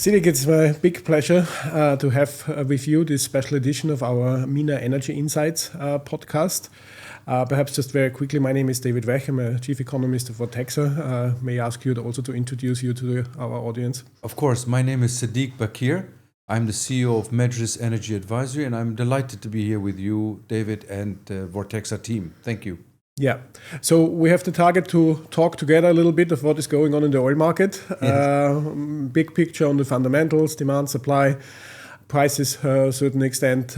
Siddik, it's my big pleasure to have with you this special edition of our MENA Energy Insights podcast. Perhaps just very quickly, my name is David Wech. I'm a chief economist of Vortexa. May I ask you also to introduce you to our audience? Of course, my name is Siddik Bakir. I'm the CEO of Majlis Energy Advisory, and I'm delighted to be here with you, David, and the Vortexa team. Thank you. Yeah, so we have the target to talk together a little bit of what is going on in the oil market. Yes. Big picture on the fundamentals, demand, supply, prices to a certain extent.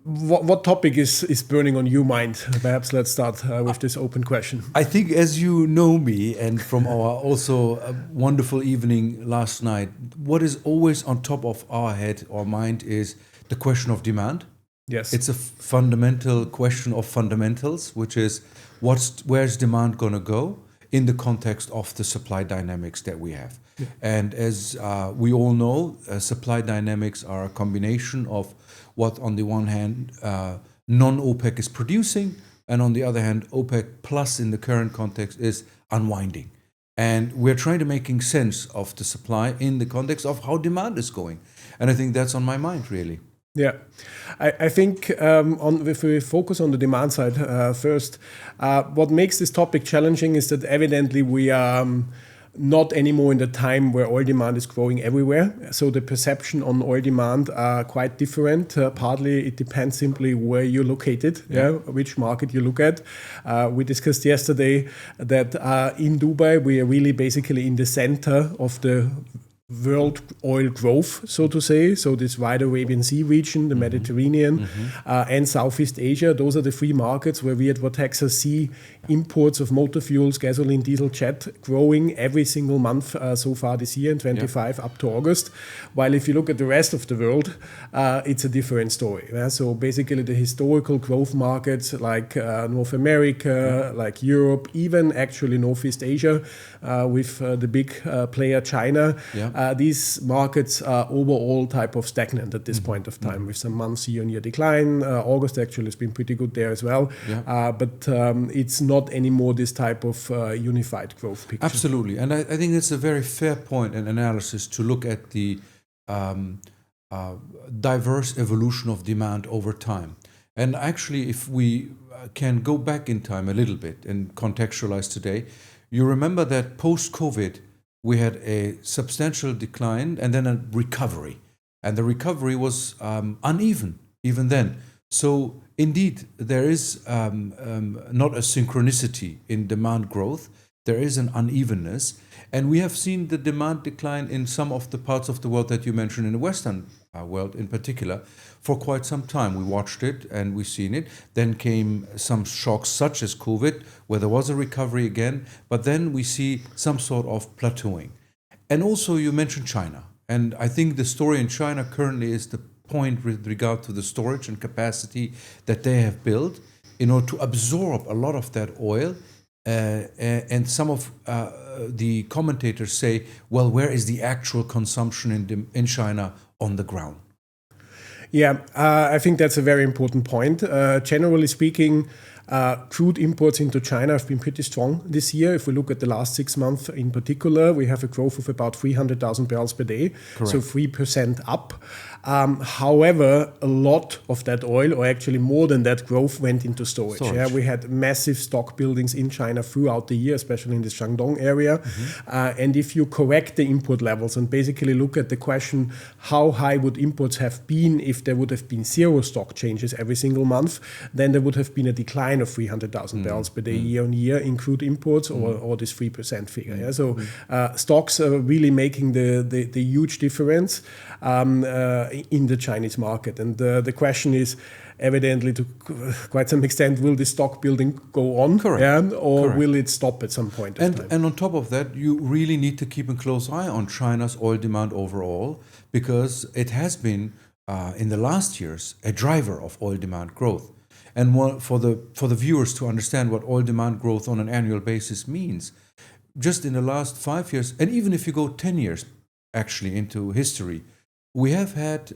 What topic is burning on your mind? Perhaps let's start with this open question. I think, as you know me, and from our also wonderful evening last night, what is always on top of our head or mind is the question of demand. Yes, it's a fundamental question of fundamentals, which is where's demand going to go in the context of the supply dynamics that we have. Yeah. And as we all know, supply dynamics are a combination of what, on the one hand, non-OPEC is producing, and on the other hand, OPEC plus in the current context is unwinding. And we're trying to making sense of the supply in the context of how demand is going. And I think that's on my mind, really. Yeah, I think if we focus on the demand side first, what makes this topic challenging is that evidently we are not anymore in the time where oil demand is growing everywhere. So the perception on oil demand are quite different. Partly it depends simply where you're located, which market you look at. We discussed yesterday that in Dubai we are really basically in the center of the world oil growth, so to say. So this wide Arabian Sea region, the Mediterranean, and Southeast Asia, those are the three markets where we at Vortexa see imports of motor fuels, gasoline, diesel, jet growing every single month so far this year in 25 up to August. While if you look at the rest of the world, it's a different story. So basically the historical growth markets like North America, like Europe, even actually Northeast Asia with the big player China, these markets are overall type of stagnant at this point of time, with some months year-on-year decline. August actually has been pretty good there as well. But it's not anymore this type of unified growth picture. Absolutely. And I think it's a very fair point and analysis to look at the diverse evolution of demand over time. And actually, if we can go back in time a little bit and contextualize today, you remember that post-COVID, we had a substantial decline and then a recovery. And the recovery was uneven even then. So indeed, there is not a synchronicity in demand growth. There is an unevenness. And we have seen the demand decline in some of the parts of the world that you mentioned, in the Western world in particular, for quite some time. We watched it and we've seen it. Then came some shocks such as COVID, where there was a recovery again, but then we see some sort of plateauing. And also you mentioned China. And I think the story in China currently is the point with regard to the storage and capacity that they have built in order to absorb a lot of that oil. And some of the commentators say, well, where is the actual consumption in China on the ground? Yeah, I think that's a very important point. Generally speaking, crude imports into China have been pretty strong this year. If we look at the last 6 months in particular, we have a growth of about 300,000 barrels per day, correct. So 3% up. However, a lot of that oil, or actually more than that growth, went into storage. Yeah, we had massive stock buildings in China throughout the year, especially in the Shandong area. And if you correct the import levels and basically look at the question, how high would imports have been if there would have been zero stock changes every single month, then there would have been a decline of 300,000 barrels per day year on year in crude imports, or this 3% figure. Yeah? So stocks are really making the huge difference in the Chinese market. And the question is, evidently, to quite some extent, will this stock building go on? Correct. Yeah? Or Correct. Will it stop at some point of time? And on top of that, you really need to keep a close eye on China's oil demand overall, because it has been, in the last years, a driver of oil demand growth. And for the viewers to understand what oil demand growth on an annual basis means, just in the last 5 years, and even if you go 10 years actually into history, we have had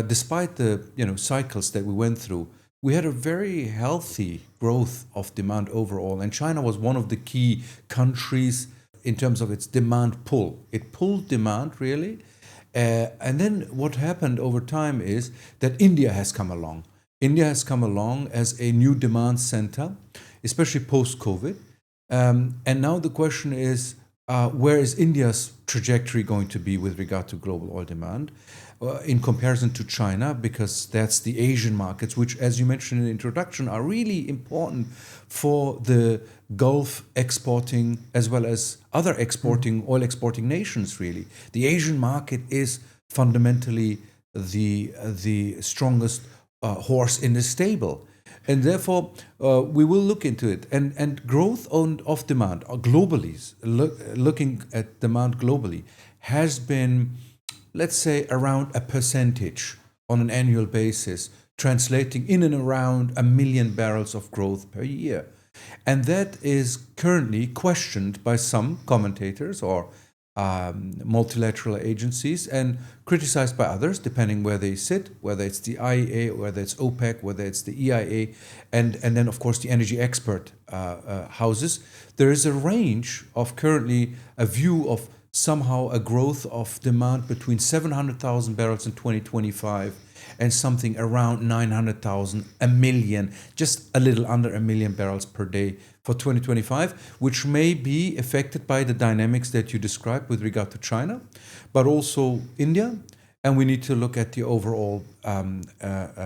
despite the cycles that we went through, we had a very healthy growth of demand overall. And China was one of the key countries in terms of its demand pull. It pulled demand really. And then what happened over time is that India has come along. India has come along as a new demand center, especially post-COVID. And now the question is, where is India's trajectory going to be with regard to global oil demand in comparison to China? Because that's the Asian markets, which, as you mentioned in the introduction, are really important for the Gulf exporting as well as other exporting, oil exporting nations, really. The Asian market is fundamentally the strongest horse in the stable. And therefore, we will look into it. And growth of demand globally, looking at demand globally, has been, let's say, around a percentage on an annual basis, translating in and around 1 million barrels of growth per year. And that is currently questioned by some commentators or multilateral agencies and criticized by others, depending where they sit, whether it's the IEA, whether it's OPEC, whether it's the EIA, and then, of course, the energy expert houses. There is a range of currently a view of somehow a growth of demand between 700,000 barrels in 2025 and something around 900,000, a million, just a little under 1 million barrels per day for 2025, which may be affected by the dynamics that you described with regard to China, but also India. And we need to look at the overall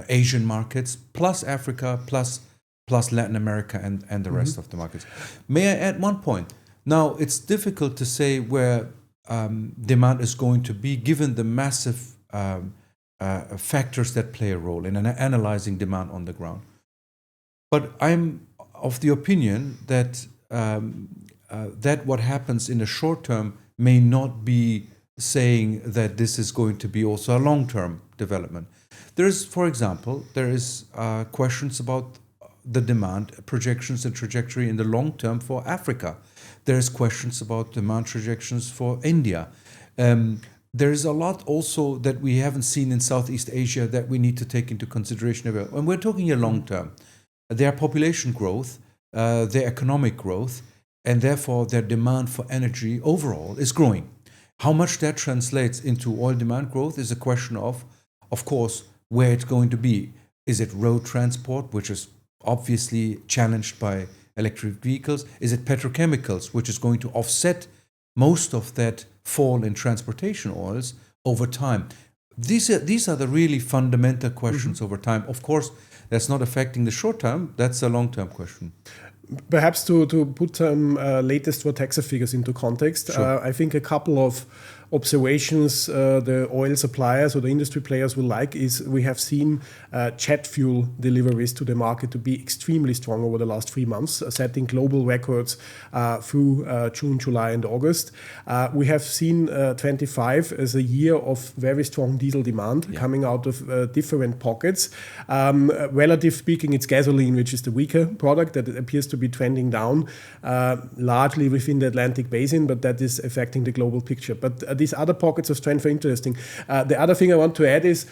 Asian markets, plus Africa, plus Latin America and the rest of the markets. May I add one point? Now, it's difficult to say where demand is going to be given the massive factors that play a role in analyzing demand on the ground. But I'm of the opinion that that what happens in the short term may not be saying that this is going to be also a long-term development. There is, for example, questions about the demand projections and trajectory in the long term for Africa. There's questions about demand projections for India. There is a lot also that we haven't seen in Southeast Asia that we need to take into consideration. And we're talking a long term. Their population growth, their economic growth, and therefore their demand for energy overall is growing. How much that translates into oil demand growth is a question of course, where it's going to be. Is it road transport, which is obviously challenged by electric vehicles? Is it petrochemicals, which is going to offset most of that fall in transportation oils over time? These are the really fundamental questions over time. Of course, that's not affecting the short term. That's a long-term question. Perhaps to put some latest Vortexa figures into context, Sure. I think a couple of observations the oil suppliers or the industry players will like is we have seen jet fuel deliveries to the market to be extremely strong over the last 3 months, setting global records through June, July, and August. We have seen 25 as a year of very strong diesel demand coming out of different pockets. Relative speaking, it's gasoline, which is the weaker product that appears to be trending down, largely within the Atlantic basin, but that is affecting the global picture. But these other pockets of strength are interesting. The other thing I want to add is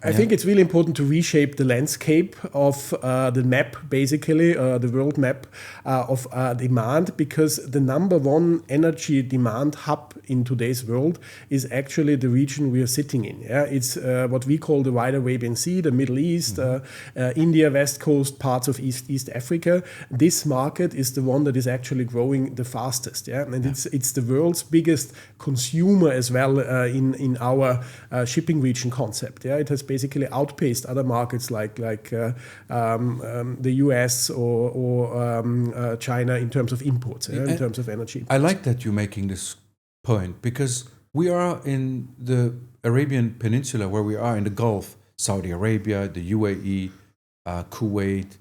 I think it's really important to reshape the landscape of the map, basically, the world map of demand, because the number one energy demand hub in today's world is actually the region we are sitting in. Yeah? It's what we call the Wide Arabian Sea, the Middle East, India, West Coast, parts of East Africa. This market is the one that is actually growing the fastest. Yeah? And it's the world's biggest consumer as well in our shipping region concept. Yeah? It has basically outpaced other markets like the US or China in terms of imports, in terms of energy. I like that you're making this point because we are in the Arabian Peninsula, where we are in the Gulf, Saudi Arabia, the UAE, Kuwait,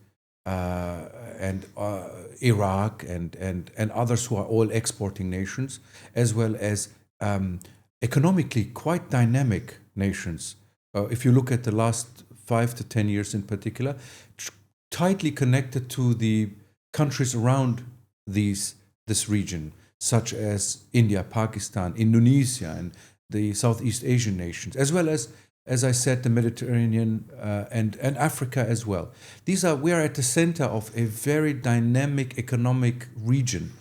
and Iraq, and others who are oil exporting nations, as well as economically quite dynamic nations. If you look at the last 5 to 10 years in particular, tightly connected to the countries around this region, such as India, Pakistan, Indonesia, and the Southeast Asian nations, as well as I said, the Mediterranean and Africa as well. We are at the center of a very dynamic economic region.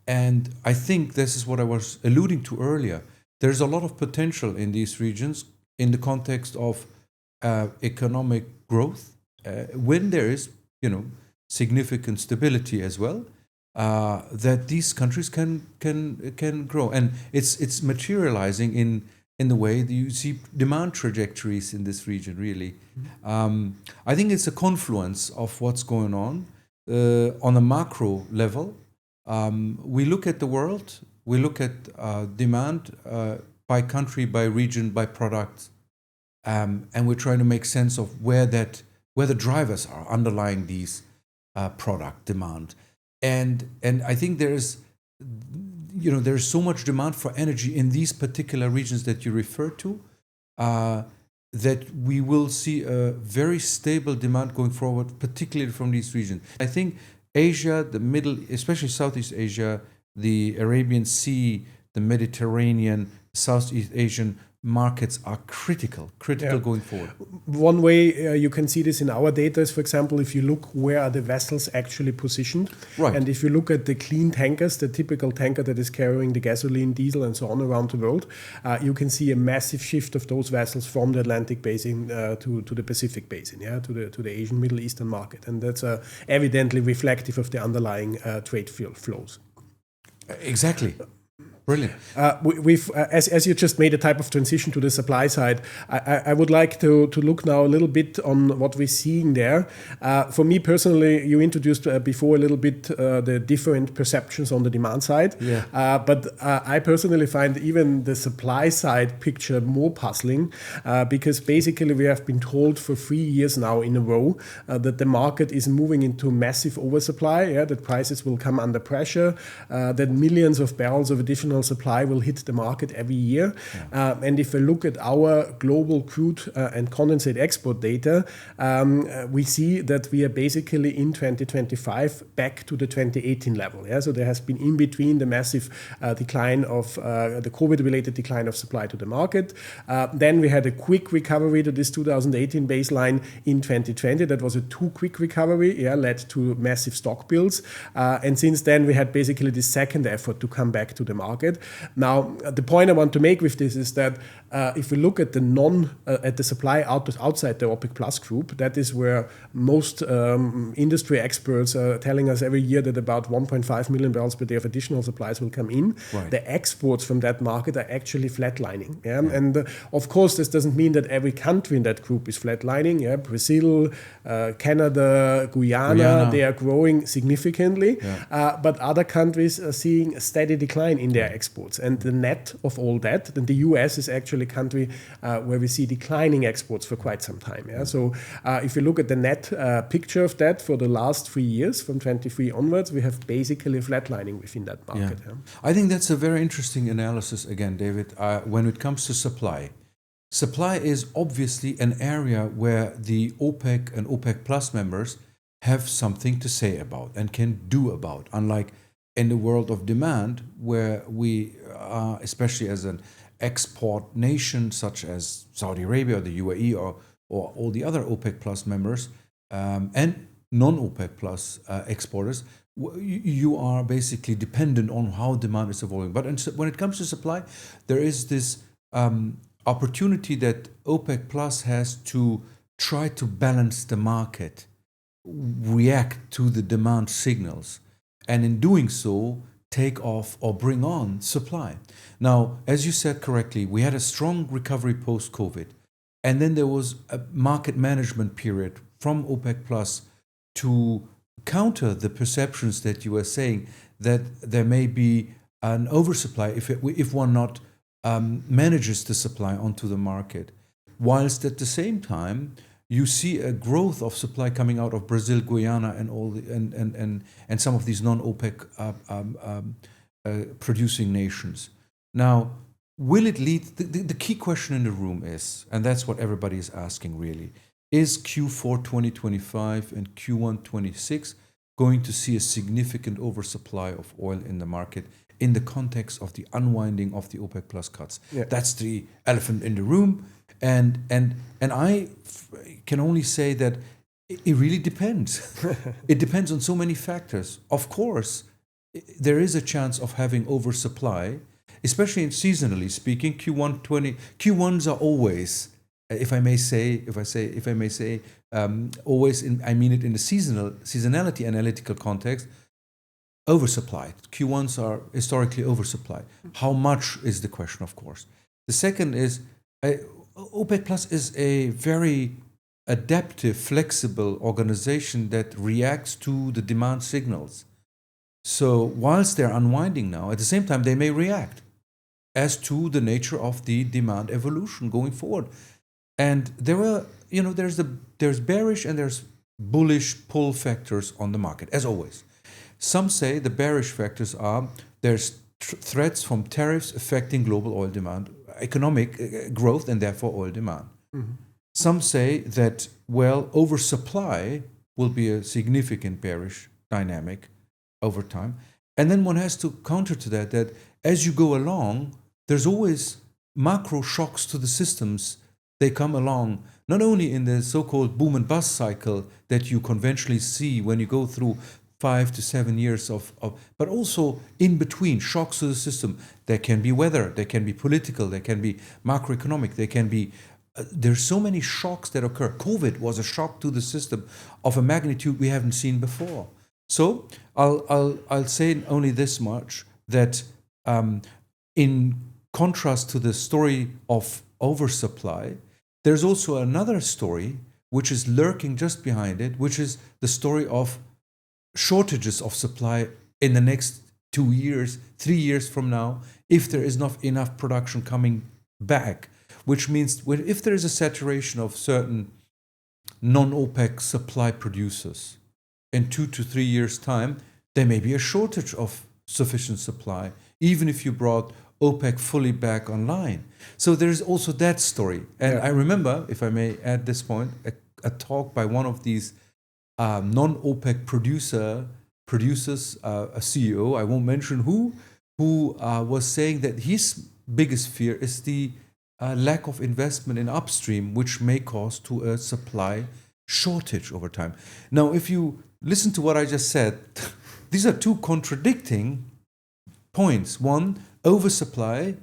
And I think this is what I was alluding to earlier. There's a lot of potential in these regions in the context of economic growth, when there is, significant stability as well, that these countries can grow, and it's materializing in the way that you see demand trajectories in this region. Really, I think it's a confluence of what's going on a macro level. We look at the world, we look at demand by country, by region, by product, and we're trying to make sense of where the drivers are underlying these product demand. And I think there's so much demand for energy in these particular regions that you refer to, that we will see a very stable demand going forward, particularly from these regions. I think Asia, especially Southeast Asia, the Arabian Sea, the Mediterranean, Southeast Asian markets are critical going forward. One way you can see this in our data is, for example, if you look where are the vessels actually positioned. Right. And if you look at the clean tankers, the typical tanker that is carrying the gasoline, diesel, and so on around the world, you can see a massive shift of those vessels from the Atlantic basin to the Pacific basin, to the Asian Middle Eastern market. And that's evidently reflective of the underlying trade flows. Exactly. Brilliant. As you just made a type of transition to the supply side, I would like to look now a little bit on what we're seeing there. For me personally, you introduced before a little bit the different perceptions on the demand side. Yeah. But I personally find even the supply side picture more puzzling because basically we have been told for 3 years now in a row that the market is moving into massive oversupply, that prices will come under pressure, that millions of barrels of additional supply will hit the market every year. Yeah. And if we look at our global crude and condensate export data, we see that we are basically in 2025 back to the 2018 level. So there has been in between the massive decline of the COVID-related decline of supply to the market. Then we had a quick recovery to this 2018 baseline in 2020. That was a too quick recovery, led to massive stock builds. And since then we had basically the second effort to come back to the market. Now, the point I want to make with this is that if we look at the supply outside the OPEC Plus group, that is where most industry experts are telling us every year that about 1.5 million barrels per day of additional supplies will come in. Right. The exports from that market are actually flatlining. And of course, this doesn't mean that every country in that group is flatlining. Brazil, Canada, Guyana, they are growing significantly. But other countries are seeing a steady decline in their exports. And the net of all that, then the US is actually a country where we see declining exports for quite some time. So if you look at the net picture of that for the last 3 years, from 23 onwards, we have basically flatlining within that market. I think that's a very interesting analysis again, David. When it comes to supply is obviously an area where the OPEC and OPEC Plus members have something to say about and can do about, unlike in the world of demand, where we are, especially as an export nation such as Saudi Arabia or the UAE or all the other OPEC Plus members and non-OPEC Plus exporters, you are basically dependent on how demand is evolving. But when it comes to supply, there is this opportunity that OPEC Plus has to try to balance the market, react to the demand signals, and in doing so, take off or bring on supply. Now, as you said correctly, we had a strong recovery post-COVID, and then there was a market management period from OPEC Plus to counter the perceptions that you were saying that there may be an oversupply if one not manages the supply onto the market, whilst at the same time you see a growth of supply coming out of Brazil, Guyana, and all and some of these non-OPEC producing nations. Now, will it lead? The key question in the room is, and that's what everybody is asking really, is Q4 2025 and Q1 26 going to see a significant oversupply of oil in the market in the context of the unwinding of the OPEC Plus cuts? That's the elephant in the room. And I can only say that it really depends. It depends on so many factors. Of course, there is a chance of having oversupply, especially in seasonally speaking. Q1s are always, if I may say, always. I mean it in the seasonality analytical context. Oversupplied. Q1s are historically oversupplied. How much is the question, of course. The second is OPEC Plus is a very adaptive, flexible organization that reacts to the demand signals. So whilst they're unwinding now, at the same time they may react as to the nature of the demand evolution going forward. And there's bearish and there's bullish pull factors on the market, as always. Some say the bearish factors are there's threats from tariffs affecting global oil demand, economic growth, and therefore oil demand. Mm-hmm. Some say that, oversupply will be a significant bearish dynamic over time. And then one has to counter to that as you go along, there's always macro shocks to the systems. They come along not only in the so-called boom and bust cycle that you conventionally see when you go through 5 to 7 years but also in between shocks to the system. There can be weather, there can be political, there can be macroeconomic, there can be there's so many shocks that occur. COVID was a shock to the system of a magnitude we haven't seen before. So I'll say only this much, that in contrast to the story of oversupply, there's also another story which is lurking just behind it, which is the story of shortages of supply in the next 2 years, 3 years from now, if there is not enough production coming back, which means if there is a saturation of certain non-OPEC supply producers, in 2 to 3 years' time, there may be a shortage of sufficient supply, even if you brought OPEC fully back online. So there's also that story. And I remember, if I may add this point, a talk by one of these non-OPEC producers, a CEO, I won't mention who was saying that his biggest fear is the lack of investment in upstream, which may cause to a supply shortage over time. Now, if you listen to what I just said, these are two contradicting points. One, oversupply,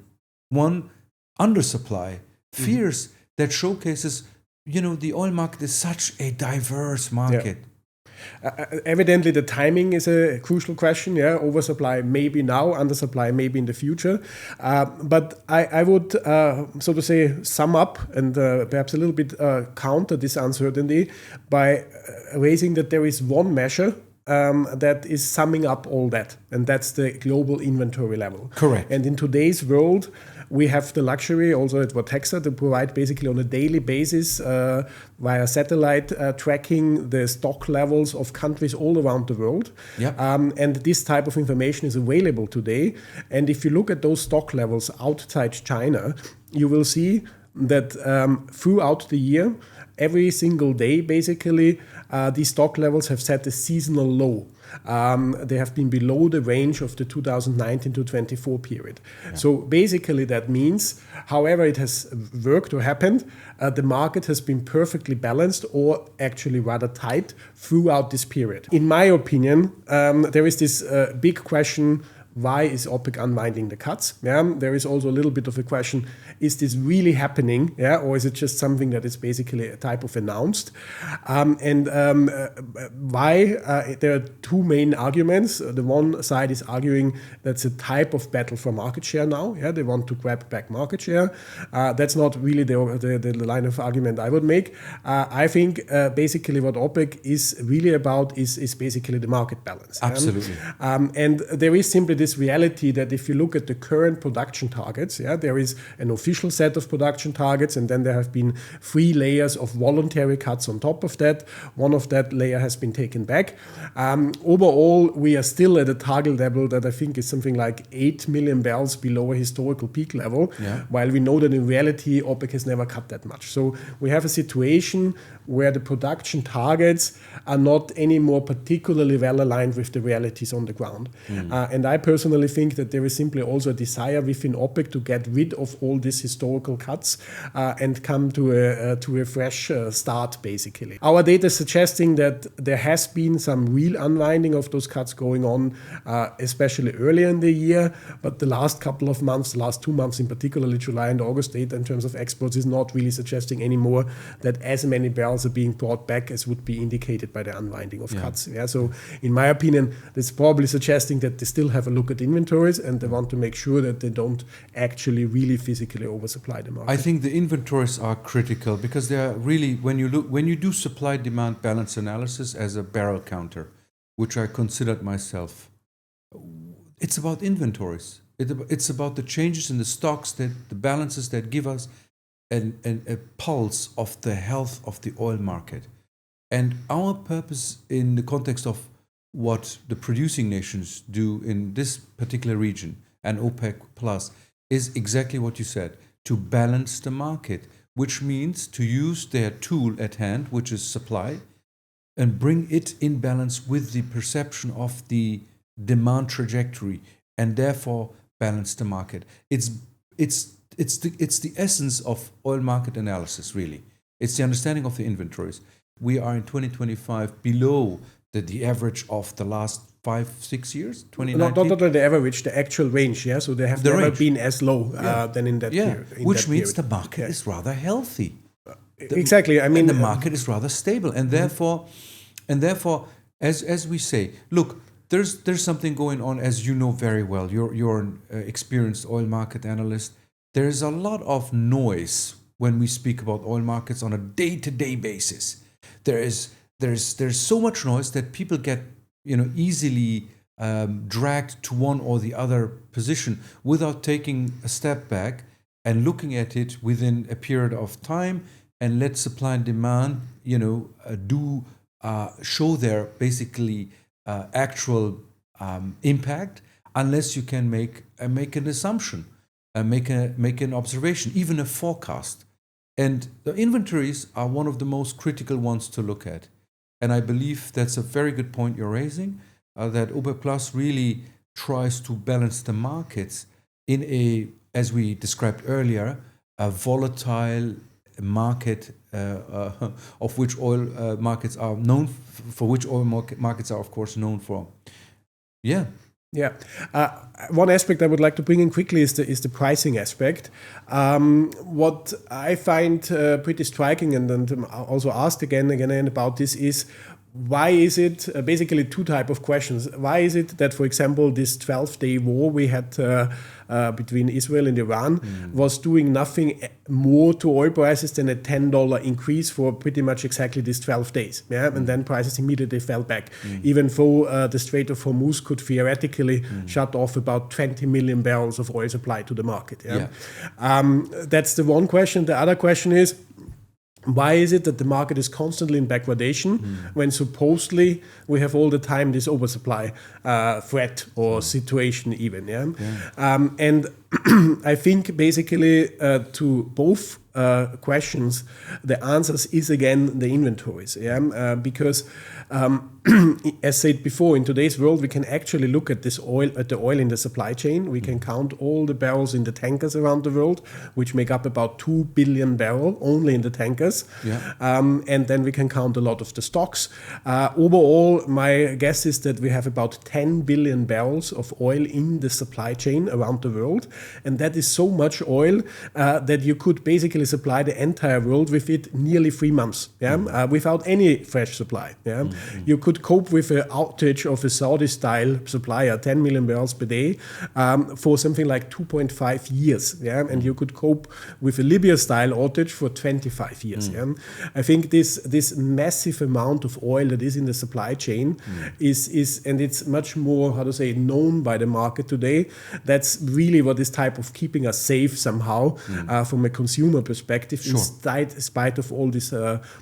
one, undersupply. Fears that showcases, the oil market is such a diverse market. Yeah. Evidently, the timing is a crucial question. Yeah, oversupply maybe now, undersupply maybe in the future. But I would, so to say, sum up and perhaps a little bit counter this uncertainty by raising that there is one measure that is summing up all that, and that's the global inventory level. Correct. And in today's world, we have the luxury also at Vortexa to provide basically on a daily basis via satellite tracking the stock levels of countries all around the world. Yep. And this type of information is available today. And if you look at those stock levels outside China, you will see that throughout the year, every single day, basically, these stock levels have set a seasonal low. They have been below the range of the 2019 to 24 period. Yeah. So basically that means, however it has worked or happened, the market has been perfectly balanced or actually rather tight throughout this period. In my opinion, there is this big question, why is OPEC unwinding the cuts? Yeah, there is also a little bit of a question, is this really happening? Yeah, or is it just something that is basically a type of announced? Why? There are two main arguments. The one side is arguing that's a type of battle for market share now. Yeah, they want to grab back market share. That's not really the line of argument I would make. I think basically what OPEC is really about is basically the market balance. Absolutely. And there is simply this reality that if you look at the current production targets, there is an official set of production targets, and then there have been 3 layers of voluntary cuts on top of that. One of that layer has been taken back. Overall, we are still at a target level that I think is something like 8 million barrels below a historical peak level, while we know that in reality, OPEC has never cut that much. So we have a situation where the production targets are not anymore particularly well aligned with the realities on the ground. And I personally think that there is simply also a desire within OPEC to get rid of all these historical cuts and come to a fresh start, basically. Our data is suggesting that there has been some real unwinding of those cuts going on, especially earlier in the year, but the last couple of months, the last 2 months in particular, July and August data in terms of exports is not really suggesting anymore that as many barrels are being brought back as would be indicated by the unwinding of cuts. Yeah, so in my opinion, that's probably suggesting that they still have a look at inventories and they want to make sure that they don't actually really physically oversupply the market. I think the inventories are critical because they are really, when you do supply-demand balance analysis as a barrel counter, which I considered myself, it's about inventories. It's about the changes in the stocks, the balances that give us a pulse of the health of the oil market. And our purpose in the context of what the producing nations do in this particular region and OPEC plus is exactly what you said, to balance the market, which means to use their tool at hand, which is supply, and bring it in balance with the perception of the demand trajectory and therefore balance the market. It's the essence of oil market analysis, really. It's the understanding of the inventories. We are in 2025 below the average of the last 5-6 years, 2019. Not the average, the actual range, yeah? So they have never been as low than in that period. Which means the market is rather healthy. Exactly. I mean, the market is rather stable. And therefore, as we say, look, there's something going on, as you know very well. You're an experienced oil market analyst. There is a lot of noise when we speak about oil markets on a day-to-day basis. There's so much noise that people get easily dragged to one or the other position without taking a step back and looking at it within a period of time and let supply and demand show their basically actual impact, unless you can make an assumption, make an observation, even a forecast. And the inventories are one of the most critical ones to look at. And I believe that's a very good point you're raising, that OPEC Plus really tries to balance the markets in as we described earlier, a volatile market of which oil markets are known, for which oil markets are, of course, known for. Yeah. Yeah. One aspect I would like to bring in quickly is the pricing aspect. What I find pretty striking, and also asked again about this, is why is it basically two type of questions? Why is it that, for example, this 12-day war we had between Israel and Iran was doing nothing more to oil prices than a $10 increase for pretty much exactly these 12 days. Yeah? And then prices immediately fell back, even though the Strait of Hormuz could theoretically shut off about 20 million barrels of oil supply to the market. Yeah? That's the one question. The other question is, why is it that the market is constantly in backwardation when supposedly we have all the time this oversupply threat or situation even? And I think basically to both questions, the answers is again the inventories. Because as said before, in today's world, we can actually look at the oil in the supply chain. We can count all the barrels in the tankers around the world, which make up about 2 billion barrels only in the tankers. And then we can count a lot of the stocks. Overall, my guess is that we have about 10 billion barrels of oil in the supply chain around the world. And that is so much oil that you could basically supply the entire world with it nearly 3 months, without any fresh supply. You could cope with an outage of a Saudi-style supplier, 10 million barrels per day, for something like 2.5 years. And you could cope with a Libya-style outage for 25 years. I think this massive amount of oil that is in the supply chain is and it's much more, known by the market today. That's really what is type of keeping us safe somehow from a consumer perspective, in spite of all this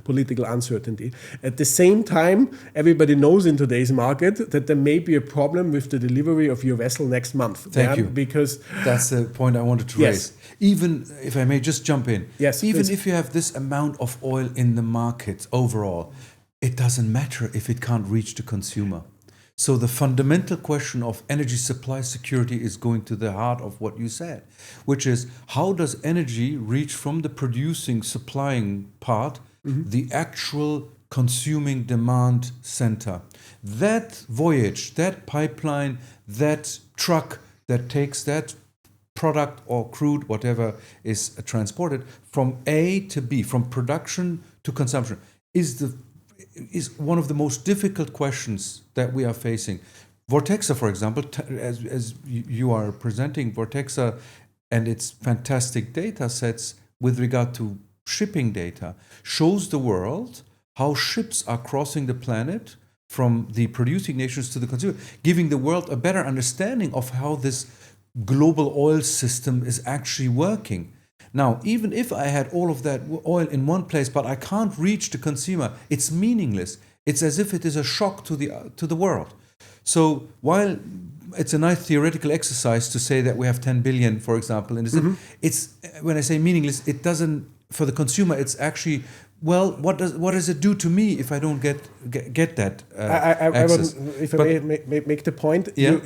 political uncertainty. At the same time, everybody knows in today's market that there may be a problem with the delivery of your vessel next month. Thank you. Because that's the point I wanted to raise. Even if I may just jump in. Yes, even please. If you have this amount of oil in the market overall, it doesn't matter if it can't reach the consumer. So the fundamental question of energy supply security is going to the heart of what you said, which is how does energy reach from the producing, supplying part, the actual consuming demand center? That voyage, that pipeline, that truck that takes that product or crude, whatever is transported from A to B, from production to consumption, is one of the most difficult questions that we are facing. Vortexa, for example, as you are presenting, Vortexa and its fantastic data sets with regard to shipping data shows the world how ships are crossing the planet from the producing nations to the consumer, giving the world a better understanding of how this global oil system is actually working. Now, even if I had all of that oil in one place, but I can't reach the consumer, it's meaningless. It's as if it is a shock to the world. So while it's a nice theoretical exercise to say that we have 10 billion, for example, and it's when I say meaningless, it doesn't, for the consumer, it's actually, well, what does it do to me if I don't get that access? If I may make the point, Yeah.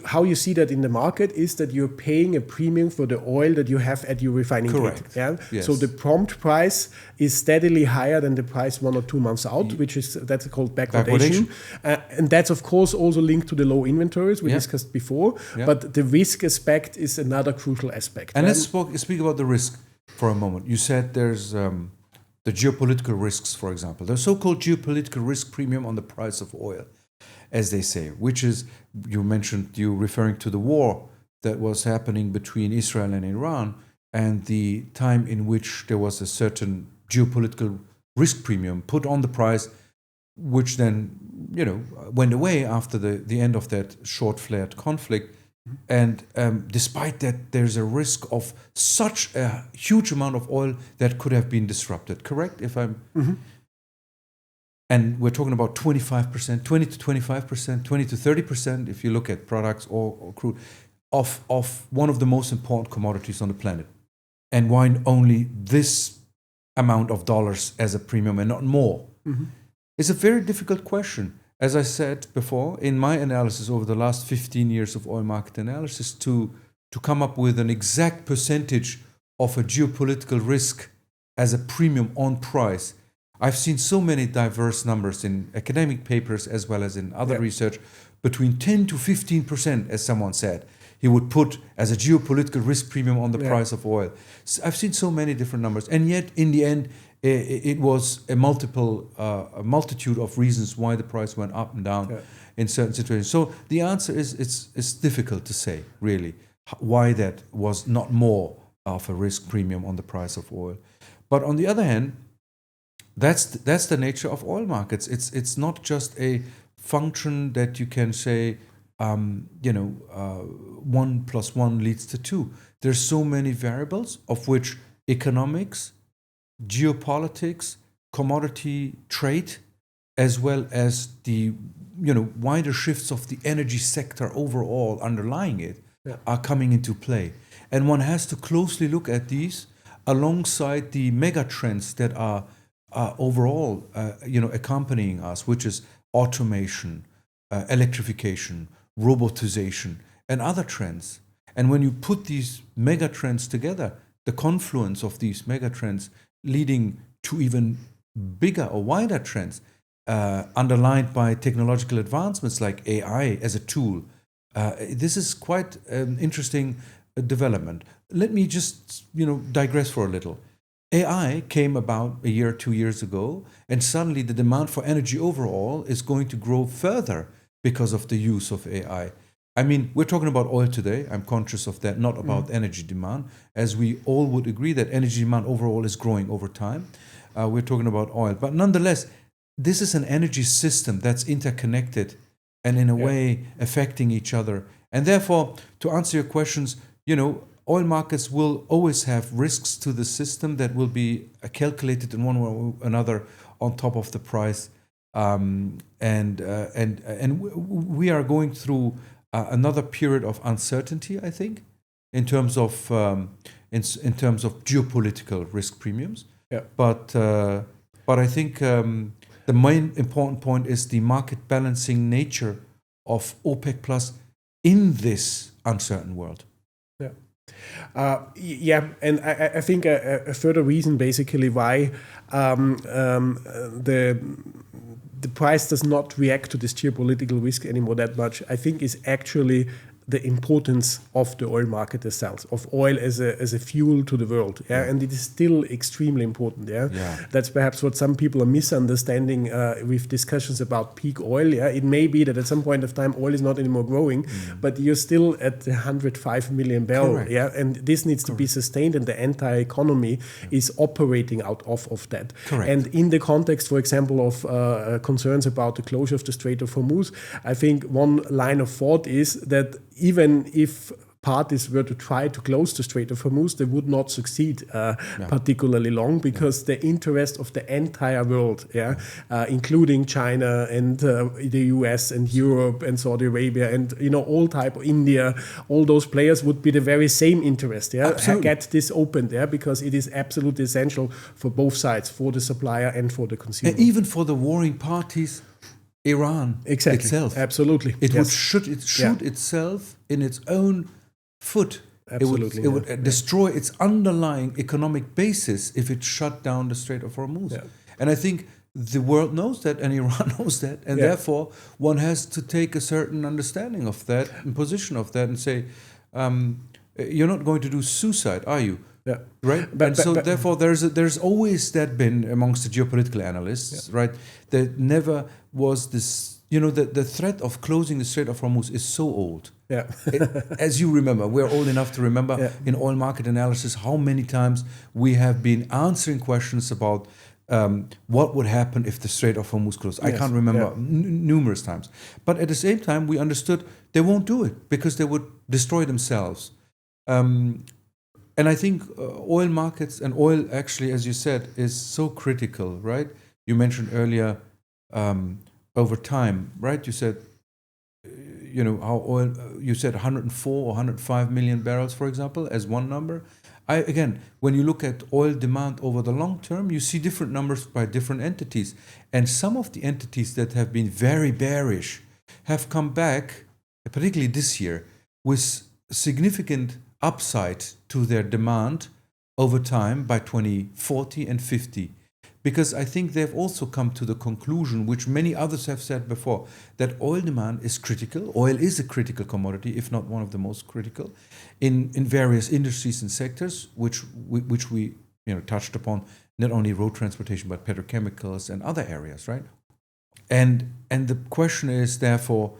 how you see that in the market is that you're paying a premium for the oil that you have at your refining Correct. gate. Yeah? Yes. So the prompt price is steadily higher than the price 1 or 2 months out, that's called backwardation. And that's of course also linked to the low inventories we discussed before. Yeah. But the risk aspect is another crucial aspect. And let's speak about the risk for a moment. You said there's the geopolitical risks, for example. There's so-called geopolitical risk premium on the price of oil, as they say, which is, you referring to the war that was happening between Israel and Iran and the time in which there was a certain geopolitical risk premium put on the price, which then, went away after the end of that short-flared conflict. And despite that, there's a risk of such a huge amount of oil that could have been disrupted. Correct? And we're talking about 25%, 20 to 25%, 20 to 30%, if you look at products or crude, of one of the most important commodities on the planet. And why only this amount of dollars as a premium and not more? It's a very difficult question. As I said before, in my analysis over the last 15 years of oil market analysis, to come up with an exact percentage of a geopolitical risk as a premium on price, I've seen so many diverse numbers in academic papers as well as in other research, between 10 to 15%, as someone said, he would put as a geopolitical risk premium on the price of oil. So I've seen so many different numbers, and yet in the end, it was a multitude of reasons why the price went up and down in certain situations. So the answer is it's difficult to say, really, why that was not more of a risk premium on the price of oil. But on the other hand, that's the nature of oil markets. It's not just a function that you can say, 1 + 1 leads to 2. There's so many variables, of which economics, geopolitics, commodity trade, as well as the wider shifts of the energy sector overall underlying it are coming into play. And one has to closely look at these alongside the mega trends that are overall accompanying us, which is automation, electrification, robotization, and other trends. And when you put these mega trends together, the confluence of these mega trends leading to even bigger or wider trends, underlined by technological advancements like AI as a tool. This is quite an interesting development. Let me just digress for a little. AI came about a year, 2 years ago, and suddenly the demand for energy overall is going to grow further because of the use of AI. I mean, we're talking about oil today. I'm conscious of that, not about energy demand, as we all would agree that energy demand overall is growing over time. We're talking about oil. But nonetheless, this is an energy system that's interconnected and in a way affecting each other. And therefore, to answer your questions, oil markets will always have risks to the system that will be calculated in one way or another on top of the price. And we are going through another period of uncertainty, I think, in terms of geopolitical risk premiums. Yeah. But I think The main important point is the market balancing nature of OPEC Plus in this uncertain world. Yeah, and I think a further reason basically why the price does not react to this geopolitical risk anymore that much, I think, is actually the importance of the oil market itself, of oil as a fuel to the world. Yeah? And it is still extremely important. Yeah? That's perhaps what some people are misunderstanding with discussions about peak oil. Yeah? It may be that at some point of time oil is not anymore growing, but you're still at 105 million barrels. Yeah? And this needs to be sustained, and the entire economy is operating out of that. And in the context, for example, of concerns about the closure of the Strait of Hormuz, I think one line of thought is that even if parties were to try to close the Strait of Hormuz, they would not succeed particularly long, because the interest of the entire world, including China and the US and Europe and Saudi Arabia and all type of India, all those players would be the very same interest. Get this opened, because it is absolutely essential for both sides, for the supplier and for the consumer. And even for the warring parties, Iran itself. Absolutely. It would shoot itself in its own foot. Absolutely. It would destroy its underlying economic basis if it shut down the Strait of Hormuz. And I think the world knows that, and Iran knows that, and therefore one has to take a certain understanding of that and position of that and say, you're not going to do suicide, are you? Right, but therefore there's always that been amongst the geopolitical analysts, right? There never was this, the threat of closing the Strait of Hormuz is so old. As you remember, we're old enough to remember in oil market analysis how many times we have been answering questions about what would happen if the Strait of Hormuz closed. I can't remember numerous times, but at the same time we understood they won't do it because they would destroy themselves. And I think oil markets and oil, actually, as you said, is so critical, right? You mentioned earlier over time, right? You said, how oil, you said 104 or 105 million barrels, for example, as one number. Again, when you look at oil demand over the long term, you see different numbers by different entities. And some of the entities that have been very bearish have come back, particularly this year, with significant upside to their demand over time by 2040 and 50. Because I think they've also come to the conclusion, which many others have said before, that oil demand is critical. Oil is a critical commodity, if not one of the most critical, in various industries and sectors, which we touched upon, not only road transportation, but petrochemicals and other areas, right? And the question is, therefore,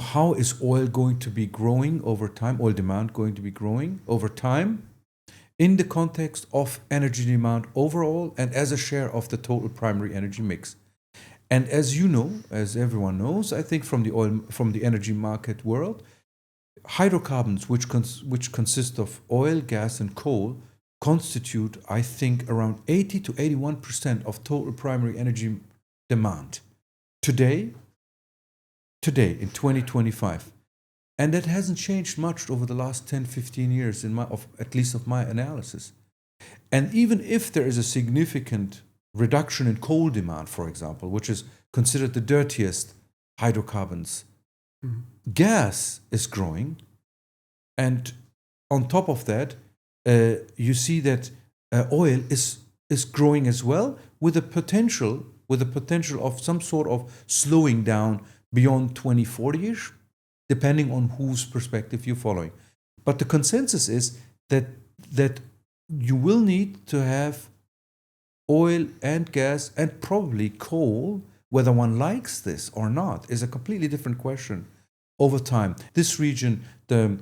how is oil going to be growing over time, oil demand going to be growing over time in the context of energy demand overall and as a share of the total primary energy mix. And as you know, as everyone knows, I think from the energy market world, hydrocarbons, which consist of oil, gas, and coal, constitute, I think, around 80 to 81% of total primary energy demand today in 2025. And that hasn't changed much over the last 10, 15 years, at least of my analysis. And even if there is a significant reduction in coal demand, for example, which is considered the dirtiest hydrocarbons, gas is growing. And on top of that, you see that oil is growing as well, with a potential of some sort of slowing down beyond 2040-ish, depending on whose perspective you're following. But the consensus is that you will need to have oil and gas and probably coal, whether one likes this or not, is a completely different question over time. This region, the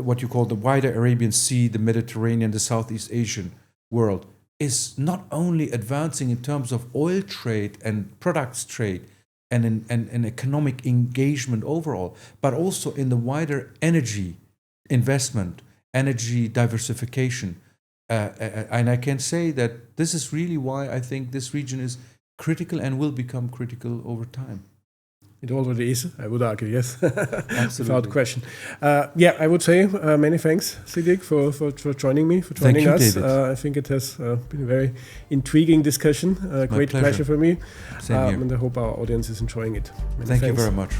what you call the wider Arabian Sea, the Mediterranean, the Southeast Asian world, is not only advancing in terms of oil trade and products trade, and an economic engagement overall, but also in the wider energy investment, energy diversification. And I can say that this is really why I think this region is critical and will become critical over time. It already is, I would argue, yes. Absolutely. Without question. I would say many thanks, Siddik, for joining me, for joining Thank you, us. David. I think it has been a very intriguing discussion. Great pleasure for me. Same here. And I hope our audience is enjoying it. Many Thank you thanks. very much.